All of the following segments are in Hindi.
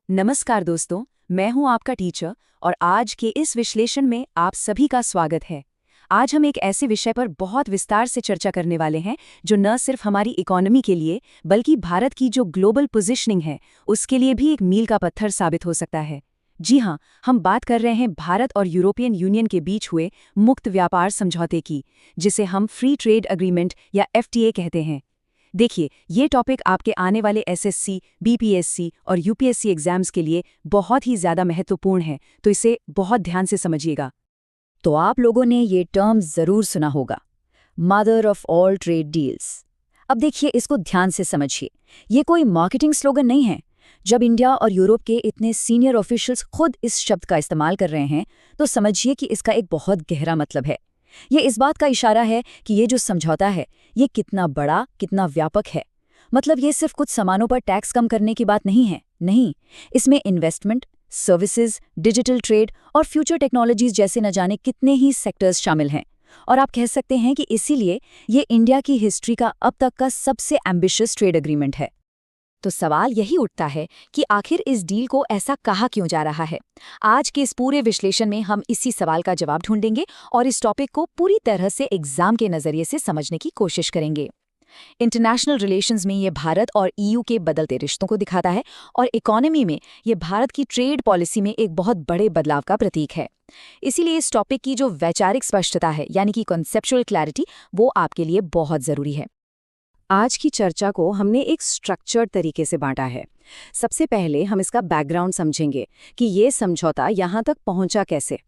नमस्कार दोस्तों, मैं हूं आपका टीचर और आज के इस विश्लेषण में आप सभी का स्वागत है। आज हम एक ऐसे विषय पर बहुत विस्तार से चर्चा करने वाले हैं जो न सिर्फ हमारी इकोनॉमी के लिए बल्कि भारत की जो ग्लोबल पोजीशनिंग है उसके लिए भी एक मील का पत्थर साबित हो सकता है। जी हां, हम बात कर रहे हैं भारत और यूरोपियन यूनियन के बीच हुए मुक्त व्यापार समझौते की, जिसे हम फ्री ट्रेड एग्रीमेंट या FTA कहते हैं। देखिए, ये टॉपिक आपके आने वाले SSC, BPSC और UPSC एग्जाम्स के लिए बहुत ही ज़्यादा महत्वपूर्ण है, तो इसे बहुत ध्यान से समझिएगा। तो आप लोगों ने ये टर्म ज़रूर सुना होगा, mother of all trade deals. अब देखिए, इसको ध्यान से समझिए। ये कोई मार्केटिंग स्लोगन नहीं है। जब इंडिया और यूरोप के इतने सीनियर ऑफिशियल्स खुद इस शब्द का इस्तेमाल कर रहे हैं, तो समझिए कि इसका एक बहुत गहरा मतलब है। ये इस बात का इशारा है कि ये जो समझौता है, ये कितना बड़ा, कितना व्यापक है। मतलब ये सिर्फ कुछ सामानों पर टैक्स कम करने की बात नहीं है। नहीं, इसमें इन्वेस्टमेंट, सर्विसेज, डिजिटल ट्रेड और फ्यूचर टेक्नोलॉजीज जैसे न जाने कितने ही सेक्टर्स शामिल हैं। और आप कह सकते हैं कि इसीलिए ये इंडिया की हिस्ट्री का अब तक का सबसे एम्बिशियस ट्रेड एग्रीमेंट है। तो सवाल यही उठता है कि आखिर इस डील को ऐसा कहा क्यों जा रहा है। आज के इस पूरे विश्लेषण में हम इसी सवाल का जवाब ढूंढेंगे और इस टॉपिक को पूरी तरह से एग्जाम के नजरिए से समझने की कोशिश करेंगे। इंटरनेशनल रिलेशंस में ये भारत और EU के बदलते रिश्तों को दिखाता है और इकोनॉमी में ये भारत की ट्रेड पॉलिसी में एक बहुत बड़े बदलाव का प्रतीक है। इसीलिए इस टॉपिक की जो वैचारिक स्पष्टता है, यानी कि कॉन्सेप्चुअल क्लैरिटी, वो आपके लिए बहुत जरूरी है। आज की चर्चा को हमने एक स्ट्रक्चर्ड तरीके से बांटा है। सबसे पहले हम इसका बैकग्राउंड समझेंगे कि ये समझौता यहाँ तक पहुँचा कैसे।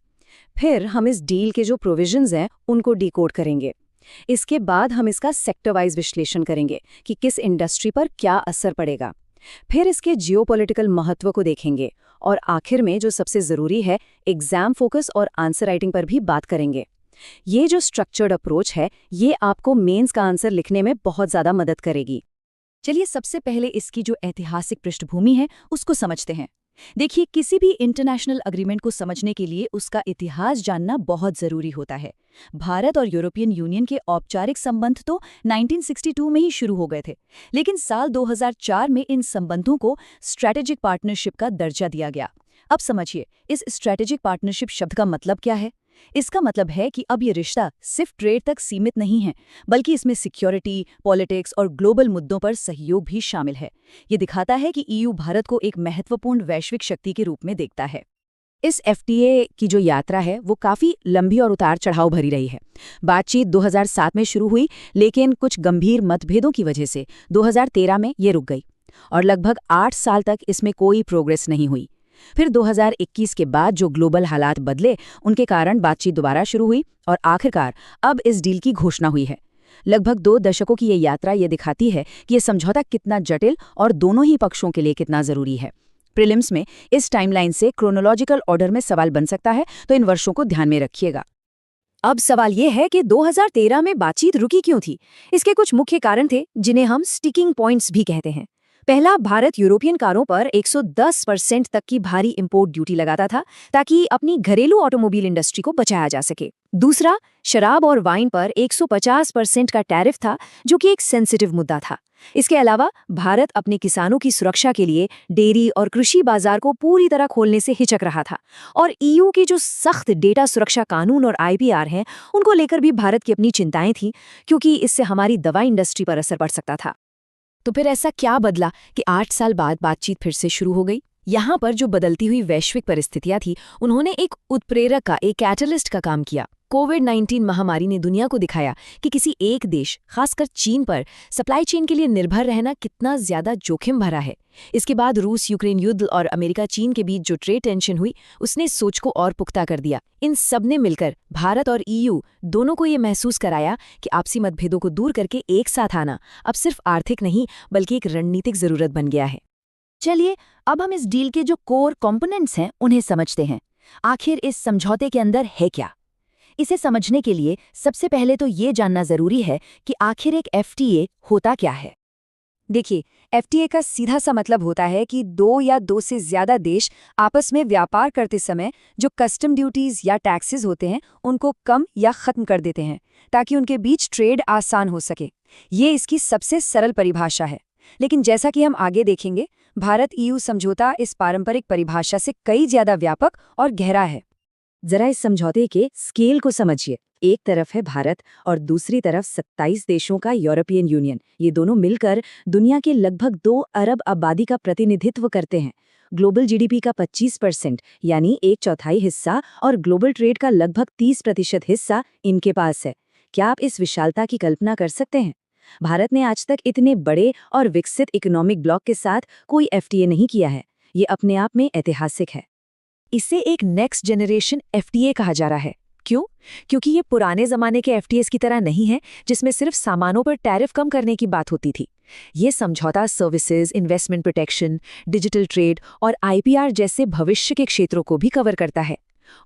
फिर हम इस डील के जो प्रोविजंस हैं उनको डिकोड करेंगे। इसके बाद हम इसका सेक्टर वाइज विश्लेषण करेंगे कि किस इंडस्ट्री पर क्या असर पड़ेगा। फिर इसके जियोपॉलिटिकल महत्व को देखेंगे और आखिर में जो सबसे ज़रूरी है, एग्जाम फोकस और आंसर राइटिंग पर भी बात करेंगे। ये जो स्ट्रक्चर्ड अप्रोच है, ये आपको मेंस का आंसर लिखने में बहुत ज़्यादा मदद करेगी। चलिए सबसे पहले इसकी जो ऐतिहासिक पृष्ठभूमि है उसको समझते हैं। देखिए, किसी भी इंटरनेशनल अग्रीमेंट को समझने के लिए उसका इतिहास जानना बहुत जरूरी होता है। भारत और यूरोपियन यूनियन के औपचारिक संबंध तो 1962 में ही शुरू हो गए थे, लेकिन साल 2004 में इन संबंधों को स्ट्रैटेजिक पार्टनरशिप का दर्जा दिया गया। अब समझिए, इस स्ट्रैटेजिक पार्टनरशिप शब्द का मतलब क्या है। इसका मतलब है कि अब ये रिश्ता सिर्फ ट्रेड तक सीमित नहीं है, बल्कि इसमें सिक्योरिटी, पॉलिटिक्स और ग्लोबल मुद्दों पर सहयोग भी शामिल है। ये दिखाता है कि EU भारत को एक महत्वपूर्ण वैश्विक शक्ति के रूप में देखता है। इस FTA की जो यात्रा है वो काफ़ी लंबी और उतार चढ़ाव भरी रही है। बातचीत 2007 में शुरू हुई, लेकिन कुछ गंभीर मतभेदों की वजह से 2013 में ये रुक गई और लगभग 8 साल तक इसमें कोई प्रोग्रेस नहीं हुई। फिर 2021 के बाद जो ग्लोबल हालात बदले, उनके कारण बातचीत दोबारा शुरू हुई और आखिरकार अब इस डील की घोषणा हुई है। लगभग 2 दशकों की ये यात्रा ये दिखाती है कि ये समझौता कितना जटिल और दोनों ही पक्षों के लिए कितना ज़रूरी है। प्रीलिम्स में इस टाइमलाइन से क्रोनोलॉजिकल ऑर्डर में सवाल बन सकता है, तो इन वर्षों को ध्यान में रखिएगा। अब सवाल ये है कि 2013 में बातचीत रुकी क्यों थी। इसके कुछ मुख्य कारण थे जिन्हें हम स्टिकिंग पॉइंट्स भी कहते हैं। पहला, भारत यूरोपियन कारों पर 110% तक की भारी इंपोर्ट ड्यूटी लगाता था ताकि अपनी घरेलू ऑटोमोबाइल इंडस्ट्री को बचाया जा सके। दूसरा, शराब और वाइन पर 150% का टैरिफ था, जो कि एक सेंसिटिव मुद्दा था। इसके अलावा भारत अपने किसानों की सुरक्षा के लिए डेयरी और कृषि बाजार को पूरी तरह खोलने से हिचक रहा था। और EU की जो सख्त डेटा सुरक्षा कानून और IPR हैं, उनको लेकर भी भारत की अपनी चिंताएं थीं, क्योंकि इससे हमारी दवा इंडस्ट्री पर असर पड़ सकता था। तो फिर ऐसा क्या बदला कि 8 साल बाद बातचीत फिर से शुरू हो गई? यहाँ पर जो बदलती हुई वैश्विक परिस्थितियां थी, उन्होंने एक उत्प्रेरक का, एक कैटलिस्ट का काम किया। कोविड-19 महामारी ने दुनिया को दिखाया कि किसी एक देश, खासकर चीन पर सप्लाई चेन के लिए निर्भर रहना कितना ज्यादा जोखिम भरा है। इसके बाद रूस यूक्रेन युद्ध और अमेरिका चीन के बीच जो ट्रेड टेंशन हुई, उसने सोच को और पुख्ता कर दिया। इन सब ने मिलकर भारत और EU दोनों को ये महसूस कराया कि आपसी मतभेदों को दूर करके एक साथ आना अब सिर्फ आर्थिक नहीं, बल्कि एक रणनीतिक जरूरत बन गया है। चलिए, अब हम इस डील के जो कोर कंपोनेंट्स हैं उन्हें समझते हैं। आखिर इस समझौते के अंदर है क्या? इसे समझने के लिए सबसे पहले तो ये जानना जरूरी है कि आखिर एक FTA होता क्या है। देखिए, FTA का सीधा सा मतलब होता है कि 2 या 2 से ज्यादा देश आपस में व्यापार करते समय जो कस्टम ड्यूटीज या टैक्सेस होते हैं, उनको कम या खत्म कर देते हैं, ताकि उनके बीच ट्रेड आसान हो सके। ये इसकी सबसे सरल परिभाषा है। लेकिन जैसा कि हम आगे देखेंगे, भारत ईयू समझौता इस पारंपरिक परिभाषा से कई ज्यादा व्यापक और गहरा है। जरा इस समझौते के स्केल को समझिए। एक तरफ है भारत और दूसरी तरफ 27 देशों का यूरोपियन यूनियन। ये दोनों मिलकर दुनिया के लगभग 2 अरब आबादी का प्रतिनिधित्व करते हैं। ग्लोबल जीडीपी का 25% यानी 1/4 हिस्सा और ग्लोबल ट्रेड का लगभग 30% हिस्सा इनके पास है। क्या आप इस विशालता की कल्पना कर सकते हैं? भारत ने आज तक इतने बड़े और विकसित इकोनॉमिक ब्लॉक के साथ कोई एफटीए नहीं किया है। ये अपने आप में ऐतिहासिक है। इसे एक नेक्स्ट जनरेशन एफटीए कहा जा रहा है। क्यों? क्योंकि ये पुराने जमाने के एफटीएस की तरह नहीं है, जिसमें सिर्फ सामानों पर टैरिफ कम करने की बात होती थी। ये समझौता services, investment protection, digital trade और आईपीआर जैसे भविष्य के क्षेत्रों को भी कवर करता है।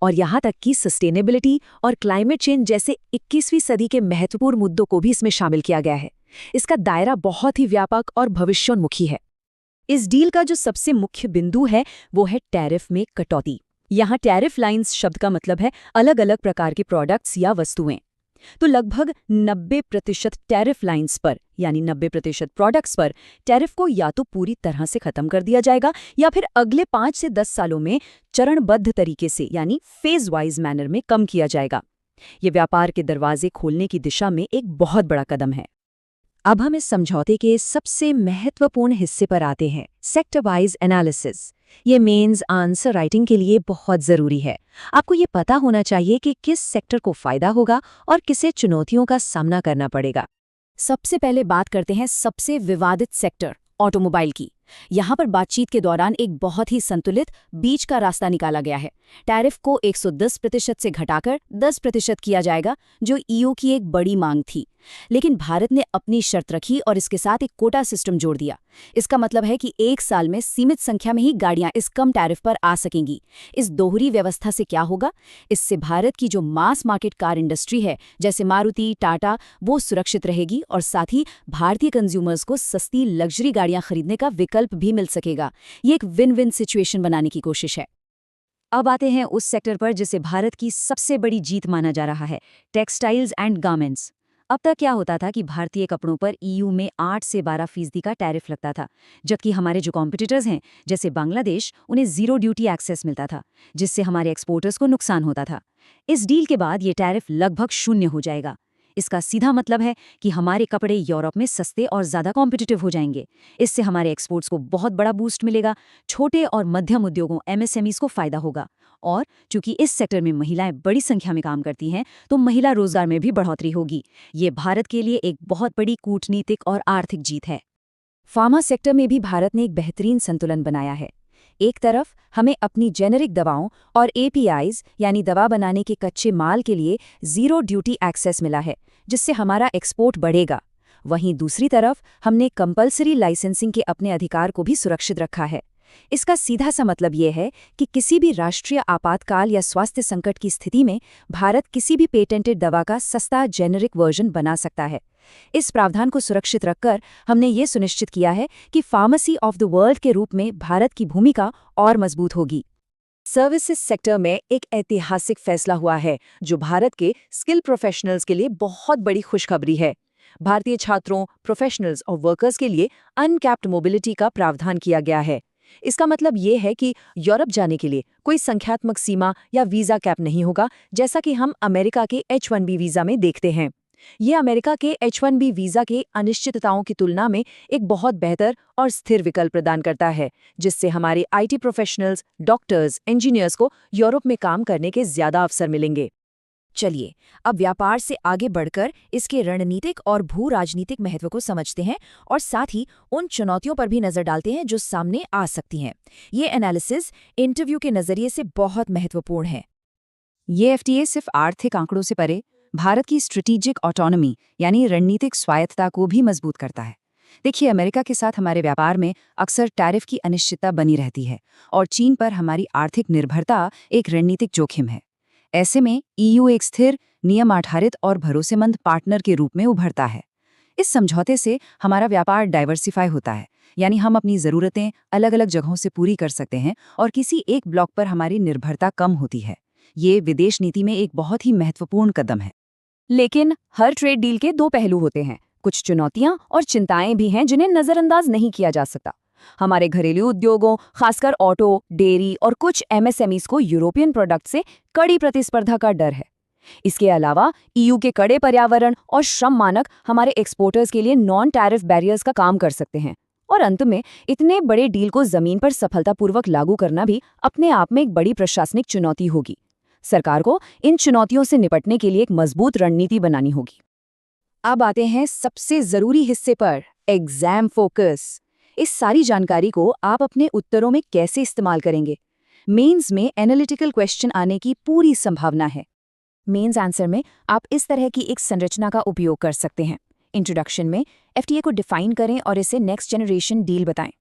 और यहाँ तक कि सस्टेनेबिलिटी और क्लाइमेट चेंज जैसे 21वीं सदी के महत्वपूर्ण मुद्दों को भी इसमें शामिल किया गया है। इसका दायरा बहुत ही व्यापक और भविष्योन्मुखी है। इस डील का जो सबसे मुख्य बिंदु है वो है टैरिफ में कटौती। यहाँ टैरिफ लाइन्स शब्द का मतलब है अलग अलग प्रकार के प्रोडक्ट्स या वस्तुएं। तो लगभग 90% टैरिफ लाइन्स पर यानी 90% प्रोडक्ट्स पर टैरिफ को या तो पूरी तरह से खत्म कर दिया जाएगा या फिर अगले 5 से 10 सालों में चरणबद्ध तरीके से यानी फेज वाइज मैनर में कम किया जाएगा। ये व्यापार के दरवाजे खोलने की दिशा में एक बहुत बड़ा कदम है। अब हम इस समझौते के सबसे महत्वपूर्ण हिस्से पर आते हैं, सेक्टर वाइज एनालिसिस। ये मेंस आंसर राइटिंग के लिए बहुत ज़रूरी है। आपको ये पता होना चाहिए कि किस सेक्टर को फ़ायदा होगा और किसे चुनौतियों का सामना करना पड़ेगा। सबसे पहले बात करते हैं सबसे विवादित सेक्टर, ऑटोमोबाइल की। यहाँ पर बातचीत के दौरान एक बहुत ही संतुलित बीच का रास्ता निकाला गया है। टैरिफ को 110% से घटाकर 10% किया जाएगा, जो ईयू की एक बड़ी मांग थी। लेकिन भारत ने अपनी शर्त रखी और इसके साथ एक कोटा सिस्टम जोड़ दिया। इसका मतलब है कि 1 साल में सीमित संख्या में ही गाड़ियां इस कम टैरिफ पर आ सकेंगी। इस दोहरी व्यवस्था से क्या होगा? इससे भारत की जो मास मार्केट कार इंडस्ट्री है, जैसे मारुति, टाटा, वो सुरक्षित रहेगी और साथ ही भारतीय कंज्यूमर्स को सस्ती लग्जरी गाड़ियां खरीदने का विकल्प भी मिल सकेगा। ये एक विन विन सिचुएशन बनाने की कोशिश है। अब आते हैं उस सेक्टर पर जिसे भारत की सबसे बड़ी जीत माना जा रहा है, टेक्सटाइल्स एंड गारमेंट्स। अब तक क्या होता था कि भारतीय कपड़ों पर ईयू में 8 से 12% का टैरिफ लगता था, जबकि हमारे जो कॉम्पिटिटर्स हैं जैसे बांग्लादेश, उन्हें ज़ीरो ड्यूटी एक्सेस मिलता था, जिससे हमारे एक्सपोर्टर्स को नुकसान होता था। इस डील के बाद ये टैरिफ लगभग 0 हो जाएगा। इसका सीधा मतलब है कि हमारे कपड़े यूरोप में सस्ते और ज़्यादा कॉम्पिटिटिव हो जाएंगे। इससे हमारे एक्सपोर्ट्स को बहुत बड़ा बूस्ट मिलेगा। छोटे और मध्यम उद्योगों एमएसएमईज को फ़ायदा होगा। और चूंकि इस सेक्टर में महिलाएं बड़ी संख्या में काम करती हैं, तो महिला रोजगार में भी बढ़ोतरी होगी। ये भारत के लिए एक बहुत बड़ी कूटनीतिक और आर्थिक जीत है। फार्मा सेक्टर में भी भारत ने एक बेहतरीन संतुलन बनाया है। एक तरफ हमें अपनी जेनेरिक दवाओं और एपीआईज यानी दवा बनाने के कच्चे माल के लिए ज़ीरो ड्यूटी एक्सेस मिला है, जिससे हमारा एक्सपोर्ट बढ़ेगा। वहीं दूसरी तरफ हमने कंपल्सरी लाइसेंसिंग के अपने अधिकार को भी सुरक्षित रखा है। इसका सीधा सा मतलब ये है कि किसी भी राष्ट्रीय आपातकाल या स्वास्थ्य संकट की स्थिति में भारत किसी भी पेटेंटेड दवा का सस्ता जेनेरिक वर्जन बना सकता है। इस प्रावधान को सुरक्षित रखकर हमने ये सुनिश्चित किया है कि फार्मेसी ऑफ द वर्ल्ड के रूप में भारत की भूमिका और मजबूत होगी। सर्विसेज सेक्टर में एक ऐतिहासिक फैसला हुआ है, जो भारत के स्किल प्रोफेशनल्स के लिए बहुत बड़ी खुशखबरी है। भारतीय छात्रों, प्रोफेशनल्स और वर्कर्स के लिए अनकैप्ड मोबिलिटी का प्रावधान किया गया है। इसका मतलब ये है कि यूरोप जाने के लिए कोई संख्यात्मक सीमा या वीज़ा कैप नहीं होगा, जैसा कि हम अमेरिका के H-1B वीज़ा में देखते हैं। ये अमेरिका के H-1B वीज़ा के अनिश्चितताओं की तुलना में एक बहुत बेहतर और स्थिर विकल्प प्रदान करता है, जिससे हमारे IT प्रोफेशनल्स, डॉक्टर्स, इंजीनियर्स को यूरोप में काम करने के ज़्यादा अवसर मिलेंगे। चलिए, अब व्यापार से आगे बढ़कर इसके रणनीतिक और भू राजनीतिक महत्व को समझते हैं और साथ ही उन चुनौतियों पर भी नजर डालते हैं जो सामने आ सकती हैं। ये एनालिसिस इंटरव्यू के नजरिए से बहुत महत्वपूर्ण है। ये एफटीए सिर्फ आर्थिक आंकड़ों से परे भारत की स्ट्रेटेजिक ऑटोनॉमी यानी रणनीतिक स्वायत्तता को भी मजबूत करता है। देखिए, अमेरिका के साथ हमारे व्यापार में अक्सर टैरिफ की अनिश्चितता बनी रहती है और चीन पर हमारी आर्थिक निर्भरता एक रणनीतिक जोखिम है। ऐसे में ईयू एक स्थिर, नियम आधारित और भरोसेमंद पार्टनर के रूप में उभरता है। इस समझौते से हमारा व्यापार डाइवर्सिफाई होता है, यानी हम अपनी ज़रूरतें अलग अलग जगहों से पूरी कर सकते हैं और किसी एक ब्लॉक पर हमारी निर्भरता कम होती है। ये विदेश नीति में एक बहुत ही महत्वपूर्ण कदम है। लेकिन हर ट्रेड डील के 2 पहलू होते हैं। कुछ चुनौतियां और चिंताएं भी हैं जिन्हें नजरअंदाज नहीं किया जा सकता। हमारे घरेलू उद्योगों, खासकर ऑटो, डेयरी और कुछ एमएसएमईज को यूरोपियन प्रोडक्ट से कड़ी प्रतिस्पर्धा का डर है। इसके अलावा ईयू के कड़े पर्यावरण और श्रम मानक हमारे एक्सपोर्टर्स के लिए नॉन टैरिफ बैरियर्स का काम कर सकते हैं। और अंत में इतने बड़े डील को जमीन पर सफलतापूर्वक लागू करना भी अपने आप में एक बड़ी प्रशासनिक चुनौती होगी। सरकार को इन चुनौतियों से निपटने के लिए एक मजबूत रणनीति बनानी होगी। अब आते हैं सबसे जरूरी हिस्से पर, एग्जाम फोकस। इस सारी जानकारी को आप अपने उत्तरों में कैसे इस्तेमाल करेंगे? मेंस में एनालिटिकल क्वेश्चन आने की पूरी संभावना है। मेंस आंसर में आप इस तरह की एक संरचना का उपयोग कर सकते हैं। इंट्रोडक्शन में एफटीए को डिफाइन करें और इसे नेक्स्ट जनरेशन डील बताएं।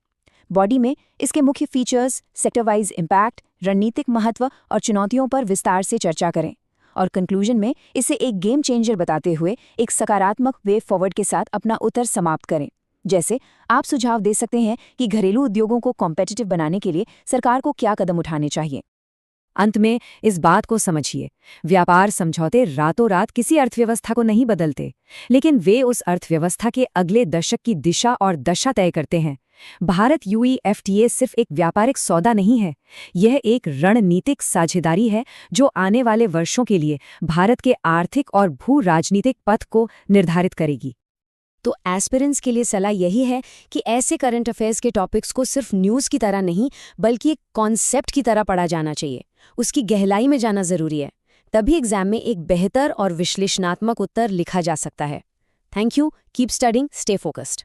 बॉडी में इसके मुख्य फीचर्स, सेक्टर वाइज इम्पैक्ट, रणनीतिक महत्व और चुनौतियों पर विस्तार से चर्चा करें। और कंक्लूजन में इसे एक गेम चेंजर बताते हुए एक सकारात्मक वे फॉरवर्ड के साथ अपना उत्तर समाप्त करें। जैसे आप सुझाव दे सकते हैं कि घरेलू उद्योगों को कॉम्पिटिटिव बनाने के लिए सरकार को क्या कदम उठाने चाहिए। अंत में इस बात को समझिए, व्यापार समझौते रातों रात किसी अर्थव्यवस्था को नहीं बदलते, लेकिन वे उस अर्थव्यवस्था के अगले दशक की दिशा और दशा तय करते हैं। भारत यूई एफटीए सिर्फ एक व्यापारिक सौदा नहीं है, यह एक रणनीतिक साझेदारी है जो आने वाले वर्षों के लिए भारत के आर्थिक और भू राजनीतिक पथ को निर्धारित करेगी। तो एस्पिरेंट्स के लिए सलाह यही है कि ऐसे करंट अफेयर्स के टॉपिक्स को सिर्फ न्यूज़ की तरह नहीं बल्कि एक कॉन्सेप्ट की तरह पढ़ा जाना चाहिए। उसकी गहराई में जाना जरूरी है, तभी एग्जाम में एक बेहतर और विश्लेषणात्मक उत्तर लिखा जा सकता है। Thank you, keep studying, stay focused.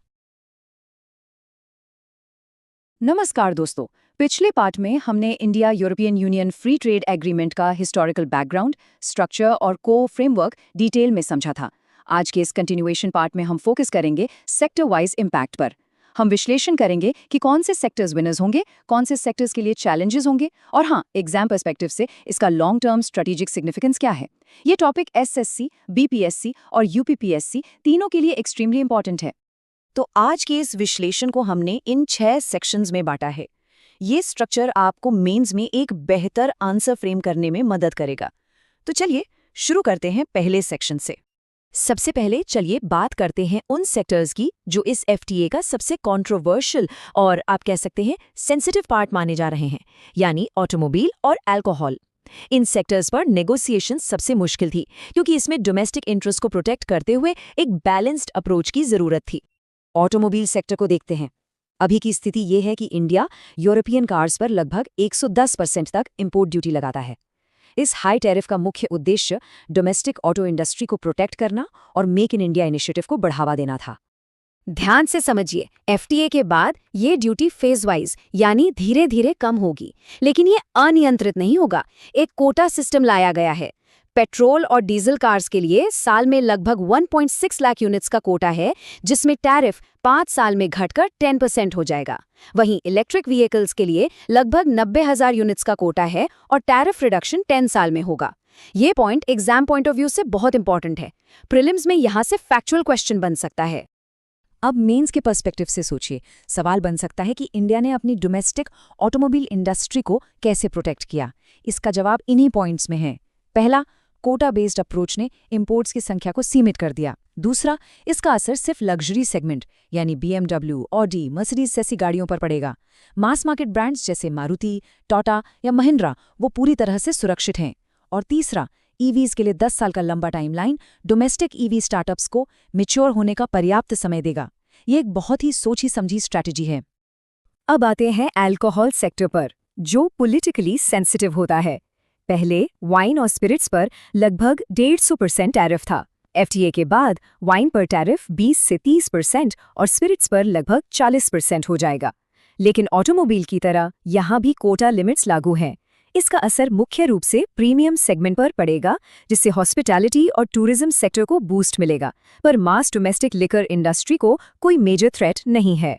नमस्कार दोस्तों, पिछले पार्ट में हमने India European union free trade agreement का हिस्टोरिकल बैकग्राउंड, स्ट्रक्चर और कोर फ्रेमवर्क डिटेल में समझा था। आज के इस कंटिन्यूएशन पार्ट में हम फोकस करेंगे सेक्टर वाइज इम्पैक्ट पर। हम विश्लेषण करेंगे कि कौन से सेक्टर्स विनर्स होंगे, कौन से सेक्टर्स के लिए चैलेंजेस होंगे और हाँ, एग्जाम पर्सपेक्टिव से इसका लॉन्ग टर्म स्ट्रेटेजिक सिग्निफिकेंस क्या है। ये टॉपिक एसएससी, बीपीएससी और यूपीपीएससी तीनों के लिए एक्सट्रीमली इंपॉर्टेंट है। तो आज के इस विश्लेषण को हमने इन 6 सेक्शंस में बांटा है। ये स्ट्रक्चर आपको मेंस में एक बेहतर आंसर फ्रेम करने में मदद करेगा। तो चलिए शुरू करते हैं पहले सेक्शन से। सबसे पहले चलिए बात करते हैं उन सेक्टर्स की जो इस एफटीए का सबसे कंट्रोवर्शियल और आप कह सकते हैं सेंसिटिव पार्ट माने जा रहे हैं, यानी ऑटोमोबाइल और अल्कोहल। इन सेक्टर्स पर नेगोशिएशन सबसे मुश्किल थी क्योंकि इसमें डोमेस्टिक इंटरेस्ट को प्रोटेक्ट करते हुए एक बैलेंस्ड अप्रोच की जरूरत थी। ऑटोमोबाइल सेक्टर को देखते हैं। अभी की स्थिति ये है कि इंडिया यूरोपियन कार्स पर लगभग 110% तक इंपोर्ट ड्यूटी लगाता है। इस हाई टैरिफ का मुख्य उद्देश्य डोमेस्टिक ऑटो इंडस्ट्री को प्रोटेक्ट करना और मेक इन इंडिया इनिशिएटिव को बढ़ावा देना था। ध्यान से समझिए, एफटीए के बाद ये ड्यूटी फेज वाइज यानी धीरे धीरे कम होगी, लेकिन ये अनियंत्रित नहीं होगा। एक कोटा सिस्टम लाया गया है। पेट्रोल और डीजल कार्स के लिए साल में लगभग 1.6 लाख यूनिट्स का कोटा है, जिसमें टैरिफ 5 साल में घटकर 10% हो जाएगा। वहीं इलेक्ट्रिक व्हीकल्स के लिए लगभग 90,000 यूनिट्स का कोटा है और टैरिफ रिडक्शन 10 साल में होगा। ये point exam point of view से बहुत इंपॉर्टेंट है। प्रीलिम्स में यहाँ से फैक्चुअल क्वेश्चन बन सकता है। अब मेंस के पर्सपेक्टिव से सोचिए, सवाल बन सकता है कि इंडिया ने अपनी डोमेस्टिक ऑटोमोबाइल इंडस्ट्री को कैसे प्रोटेक्ट किया। इसका जवाब इन्हीं पॉइंट्स में है। पहला, कोटा बेस्ड अप्रोच ने इंपोर्ट्स की संख्या को सीमित कर दिया। दूसरा, इसका असर सिर्फ लग्जरी सेगमेंट यानी BMW, ऑडी, मर्सिडीज जैसी गाड़ियों पर पड़ेगा। मास मार्केट ब्रांड्स जैसे मारुति, टाटा या महिंद्रा वो पूरी तरह से सुरक्षित हैं। और तीसरा, ईवीज के लिए 10 साल का लंबा टाइमलाइन डोमेस्टिक ईवी स्टार्टअप्स को मैच्योर होने का पर्याप्त समय देगा। ये एक बहुत ही सोची समझी स्ट्रैटेजी है। अब आते हैं अल्कोहल सेक्टर पर, जो पॉलिटिकली सेंसिटिव होता है। पहले वाइन और स्पिरिट्स पर लगभग 150% टैरिफ था। एफटीए के बाद वाइन पर टैरिफ 20 से 30% और स्पिरिट्स पर लगभग 40% हो जाएगा। लेकिन ऑटोमोबाइल की तरह यहाँ भी कोटा लिमिट्स लागू हैं। इसका असर मुख्य रूप से प्रीमियम सेगमेंट पर पड़ेगा, जिससे हॉस्पिटैलिटी और टूरिज्म सेक्टर को बूस्ट मिलेगा, पर मास डोमेस्टिक लिकर इंडस्ट्री को कोई मेजर थ्रेट नहीं है।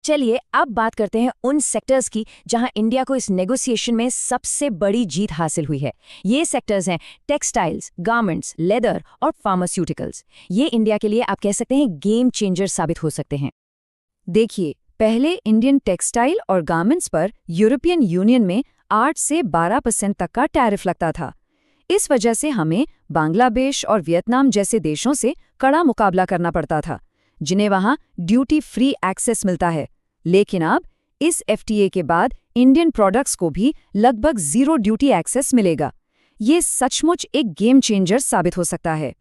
चलिए अब बात करते हैं उन सेक्टर्स की जहां इंडिया को इस नेगोशिएशन में सबसे बड़ी जीत हासिल हुई है। ये सेक्टर्स हैं टेक्सटाइल्स, गारमेंट्स, लेदर और फार्मास्यूटिकल्स। ये इंडिया के लिए आप कह सकते हैं गेम चेंजर साबित हो सकते हैं। देखिए, पहले इंडियन टेक्सटाइल और गारमेंट्स पर यूरोपियन यूनियन में 8 से 12% तक का टैरिफ लगता था। इस वजह से हमें बांग्लादेश और वियतनाम जैसे देशों से कड़ा मुकाबला करना पड़ता था। जिन्हें वहां ड्यूटी फ्री एक्सेस मिलता है। लेकिन अब इस एफटीए के बाद इंडियन प्रोडक्ट्स को भी लगभग जीरो ड्यूटी एक्सेस मिलेगा। ये सचमुच एक गेम चेंजर साबित हो सकता है।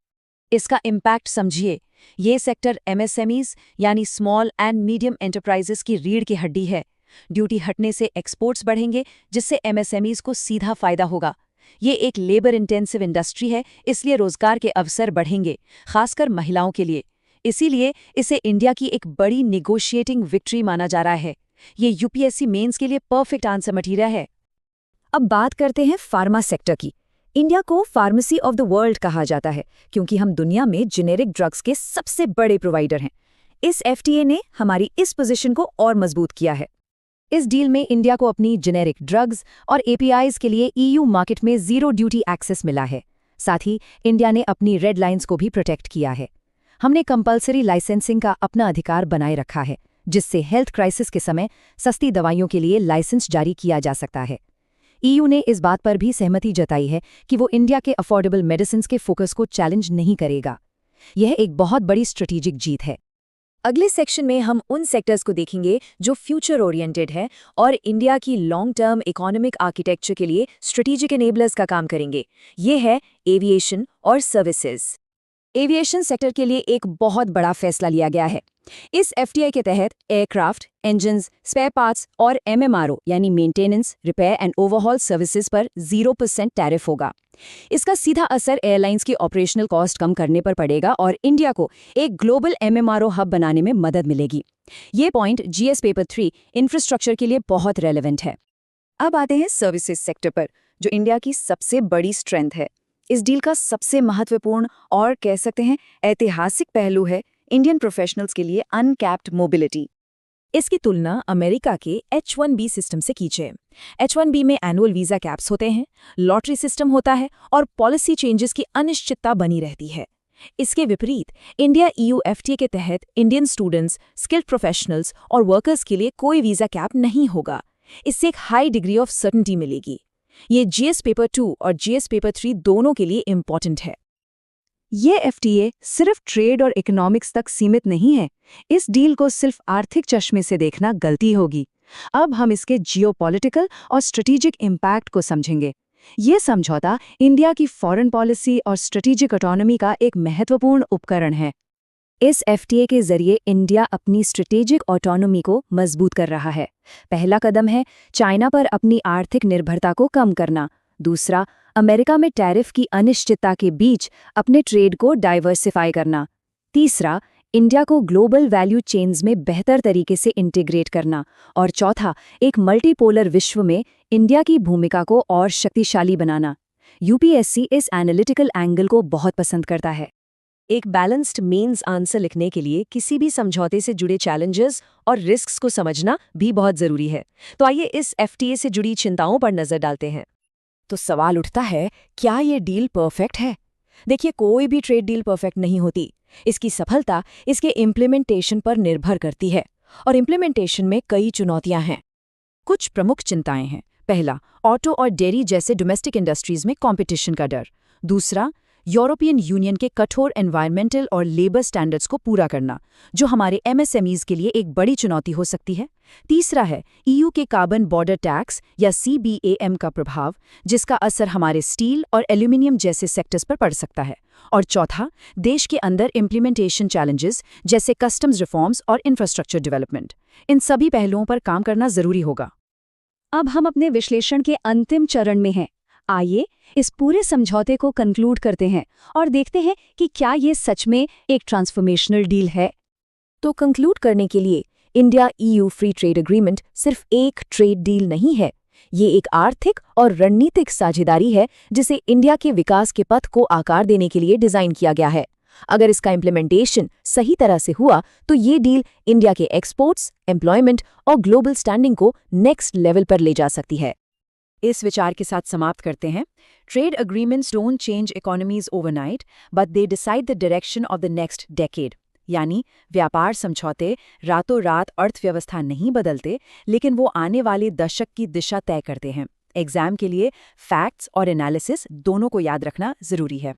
इसका इम्पैक्ट समझिए। ये सेक्टर एमएसएमईज यानी स्मॉल एंड मीडियम एंटरप्राइजेस की रीढ़ की हड्डी है। ड्यूटी हटने से एक्सपोर्ट्स बढ़ेंगे, जिससे एमएसएमईज को सीधा फायदा होगा। ये एक लेबर इंटेंसिव इंडस्ट्री है, इसलिए रोजगार के अवसर बढ़ेंगे, खासकर महिलाओं के लिए। इसीलिए इसे इंडिया की एक बड़ी निगोशिएटिंग विक्ट्री माना जा रहा है। ये यूपीएससी मेंस के लिए परफेक्ट आंसर मटीरियल है। अब बात करते हैं फार्मा सेक्टर की। इंडिया को फार्मेसी ऑफ द वर्ल्ड कहा जाता है क्योंकि हम दुनिया में जेनेरिक ड्रग्स के सबसे बड़े प्रोवाइडर हैं। इस एफटीए ने हमारी इस पोजीशन को और मजबूत किया है। इस डील में इंडिया को अपनी जेनेरिक ड्रग्स और एपीआईज के लिए ईयू मार्केट में जीरो ड्यूटी एक्सेस मिला है। साथ ही इंडिया ने अपनी रेड लाइंस को भी प्रोटेक्ट किया है। हमने कंपल्सरी लाइसेंसिंग का अपना अधिकार बनाए रखा है, जिससे हेल्थ क्राइसिस के समय सस्ती दवाइयों के लिए लाइसेंस जारी किया जा सकता है। ईयू ने इस बात पर भी सहमति जताई है कि वो इंडिया के अफोर्डेबल मेडिसिन्स के फोकस को चैलेंज नहीं करेगा। यह एक बहुत बड़ी स्ट्रेटेजिक जीत है। अगले सेक्शन में हम उन सेक्टर्स को देखेंगे जो फ्यूचर ओरिएंटेड है और इंडिया की लॉन्ग टर्म इकोनॉमिक आर्किटेक्चर के लिए स्ट्रेटेजिक एनेबलर्स का काम करेंगे। ये है एविएशन और सर्विसेज। एविएशन सेक्टर के लिए एक बहुत बड़ा फैसला लिया गया है। इस एफटीआई के तहत एयरक्राफ्ट, इंजन्स, स्पेयर पार्ट्स और एमएमआरओ यानी maintenance, repair and overhaul services पर 0% टैरिफ होगा। इसका सीधा असर एयरलाइंस की ऑपरेशनल कॉस्ट कम करने पर पड़ेगा और इंडिया को एक ग्लोबल एमएमआरओ हब बनाने में मदद मिलेगी। ये पॉइंट जीएस पेपर 3 इंफ्रास्ट्रक्चर के लिए बहुत रेलेवेंट है। अब आते हैं सर्विसेज सेक्टर पर, जो इंडिया की सबसे बड़ी स्ट्रेंथ है। इस डील का सबसे महत्वपूर्ण और कह सकते हैं ऐतिहासिक पहलू है इंडियन प्रोफेशनल्स के लिए अनकैप्ड मोबिलिटी। इसकी तुलना अमेरिका के H-1B सिस्टम से कीजिए। H-1B में एनुअल वीजा कैप्स होते हैं, लॉटरी सिस्टम होता है और पॉलिसी चेंजेस की अनिश्चितता बनी रहती है। इसके विपरीत इंडिया ईयू एफटीए के तहत इंडियन स्टूडेंट्स, स्किल्ड प्रोफेशनल्स और वर्कर्स के लिए कोई वीजा कैप नहीं होगा। इससे एक हाई डिग्री ऑफ सर्टेनिटी मिलेगी। ये जीएस पेपर 2 और जीएस पेपर 3 दोनों के लिए इम्पॉर्टेंट है। ये एफटीए सिर्फ ट्रेड और इकोनॉमिक्स तक सीमित नहीं है। इस डील को सिर्फ आर्थिक चश्मे से देखना गलती होगी। अब हम इसके जियोपॉलिटिकल और स्ट्रेटेजिक इम्पैक्ट को समझेंगे। ये समझौता इंडिया की फॉरेन पॉलिसी और स्ट्रेटेजिक ऑटोनॉमी का एक महत्वपूर्ण उपकरण है। इस एफटीए के जरिए इंडिया अपनी स्ट्रेटेजिक ऑटोनॉमी को मजबूत कर रहा है। पहला कदम है चाइना पर अपनी आर्थिक निर्भरता को कम करना। दूसरा, अमेरिका में टैरिफ की अनिश्चितता के बीच अपने ट्रेड को डाइवर्सिफाई करना। तीसरा, इंडिया को ग्लोबल वैल्यू चेन्स में बेहतर तरीके से इंटीग्रेट करना। और चौथा, एक मल्टीपोलर विश्व में इंडिया की भूमिका को और शक्तिशाली बनाना। यूपीएससी इस एनालिटिकल एंगल को बहुत पसंद करता है। एक बैलेंस्ड मेंस आंसर लिखने के लिए किसी भी समझौते से जुड़े चैलेंजेस और रिस्क्स को समझना भी बहुत जरूरी है। तो आइए इस एफटीए से जुड़ी चिंताओं पर नजर डालते हैं। तो सवाल उठता है, क्या ये डील परफेक्ट है? देखिए, कोई भी ट्रेड डील परफेक्ट नहीं होती। इसकी सफलता इसके इम्प्लीमेंटेशन पर निर्भर करती है और इम्प्लीमेंटेशन में कई चुनौतियां हैं। कुछ प्रमुख चिंताएं हैं। पहला, ऑटो और डेयरी जैसे डोमेस्टिक इंडस्ट्रीज में कंपटीशन का डर। दूसरा, यूरोपियन यूनियन के कठोर एनवायरमेंटल और लेबर स्टैंडर्ड्स को पूरा करना, जो हमारे एमएसएमईज के लिए एक बड़ी चुनौती हो सकती है। तीसरा है ईयू के कार्बन बॉर्डर टैक्स या CBAM का प्रभाव, जिसका असर हमारे स्टील और एल्यूमिनियम जैसे सेक्टर्स पर पड़ सकता है। और चौथा, देश के अंदर इम्प्लीमेंटेशन चैलेंजेस जैसे कस्टम्स रिफॉर्म्स और इंफ्रास्ट्रक्चर डेवलपमेंट। इन सभी पहलुओं पर काम करना जरूरी होगा। अब हम अपने विश्लेषण के अंतिम चरण में हैं। आइए इस पूरे समझौते को कंक्लूड करते हैं और देखते हैं कि क्या ये सच में एक ट्रांसफॉर्मेशनल डील है। तो कंक्लूड करने के लिए, India EU free trade agreement सिर्फ एक ट्रेड डील नहीं है। ये एक आर्थिक और रणनीतिक साझेदारी है जिसे इंडिया के विकास के पथ को आकार देने के लिए डिजाइन किया गया है। अगर इसका इम्प्लीमेंटेशन सही तरह से हुआ तो ये डील इंडिया के एक्सपोर्ट्स, एम्प्लॉयमेंट और ग्लोबल स्टैंडिंग को नेक्स्ट लेवल पर ले जा सकती है। इस विचार के साथ समाप्त करते हैं, trade agreements don't change economies overnight, but they decide the direction of the next decade. यानी व्यापार समझौते रातों रात अर्थव्यवस्था नहीं बदलते, लेकिन वो आने वाले दशक की दिशा तय करते हैं। एग्जाम के लिए फैक्ट्स और एनालिसिस दोनों को याद रखना जरूरी है।